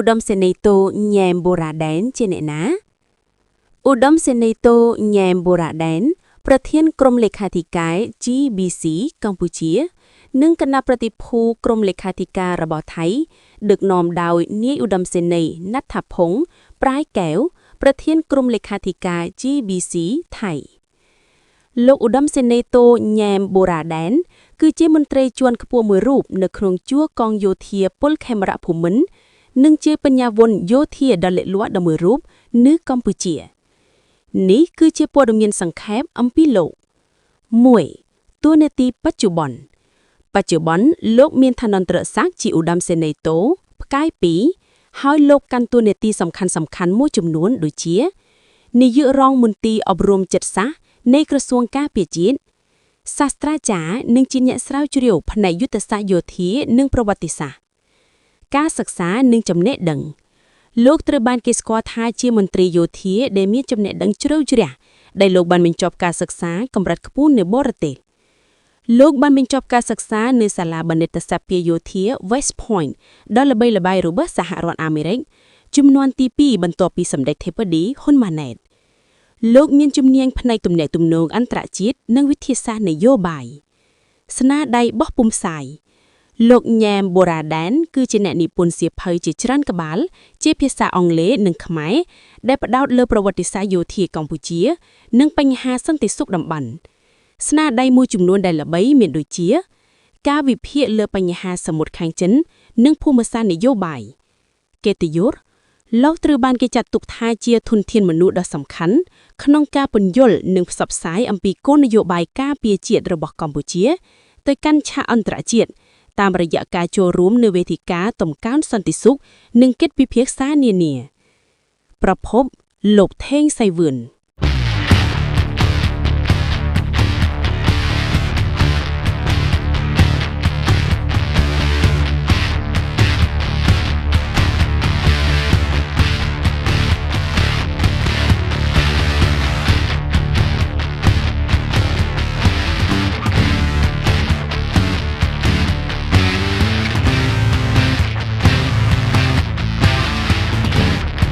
ឧត្តមសេនីយ៍តូញ៉ែមបូរ៉ាដែនជាអ្នកណាឧត្តមសេនីយ៍តូញ៉ែមបូរ៉ាដែនប្រធានក្រុមលេខាធិការ GBC កម្ពុជានិងគណៈប្រតិភូក្រុមលេខាធិការរបស់ថៃដឹកនាំដោយនាយឧត្តមសេនីយ៍ណដ្ឋភុងប្រាយកែវប្រធានក្រុមលេខាធិការ GBC ថៃលោកឧត្តមសេនីយ៍តូញ៉ែមបូរ៉ាដែនគឺជាមន្ត្រីជាន់ខ្ពស់មួយរូបនៅក្នុងជួរកងយោធាពលខេមរៈភូមិន្ទនិងជាបញ្ញាវន្តយោធាដ៏លេចលាស់ដ៏មួយរូបនៅកម្ពុជានេះគឺជាព័ត៌មានសង្ខេបអំពីលោក1តួនាទីបច្ចុប្បន្នលោកមានឋានន្តរស័ក្តិជាឧត្តមសេនីយ៍តូផ្កាយ2ហើយលោកកាន់តួនាទីសំខាន់មួយចំនួនដូចជានាយករងមន្ទីរអប់រំចិត្តសាស្ត្រនៃក្រសួងការពារជាតិសាស្ត្រាចារ្យនិងជាអ្នកស្រាវជ្រាវផ្នែកយុទ្ធសាស្ត្រយោធានិងប្រវត្តិសាស្ត្រការសិក្សានិងចំណេះដឹងលោកត្រូវបានគេស្គាល់ថាជាមន្ត្រីយោធាដែលមានចំណេះដឹងជ្រៅជ្រះដែលលោកបានបញ្ចប់ការសិក្សាកម្រិតខ្ពស់នៅបរទេសលោកបានបញ្ចប់ការសិក្សានៅសាលាបណ្ឌិតសភាយោធា West Point ដ៏ល្បីល្បាញរបស់សហរដ្ឋអាមេរិកជំនាន់ទី2បន្ទាប់ពីសម្ដេចធិបតីហ៊ុនម៉ាណែតលោកមានជំនាញផ្នែកទំនាក់ទំនងអន្តរជាតិនិងវិទ្យាសាស្ត្រនយោបាយស្នាដៃបោះពុម្ពផ្សាយលោកញ៉ែមបូរ៉ាដែនគឺជាអ្នកនិពន្ធសៀវភៅជាច្រើនក្បាលជាភាសាអង់គ្លេសនិងខ្មែរដែលផ្ដោតលើប្រវត្តិសាស្ត្រយោធាកម្ពុជានិងបញ្ហាសន្តិសុខតំបន់ស្នាដៃមួយចំនួនដែលល្បីមានដូចជាការវិភាគលើបញ្ហាសមុទ្រខាងចិននិងភូមិសាស្ត្រនយោបាយកិត្តិយសលោកត្រូវបានគេចាត់ទុកថាជាធនធានមនុស្សដ៏សំខាន់ក្នុងការពន្យល់និងផ្សព្វផ្សាយអំពីគោលនយោបាយការពារជាតិរបស់កម្ពុជាទៅកាន់ឆាកអន្តរជាតិតាមរយៈការចូលរួមនៅវេទិកាតម្កើងសន្តិសុខនិងកិច្ចពិភាក្សានានាប្រភពលោកថេងសៃវឿន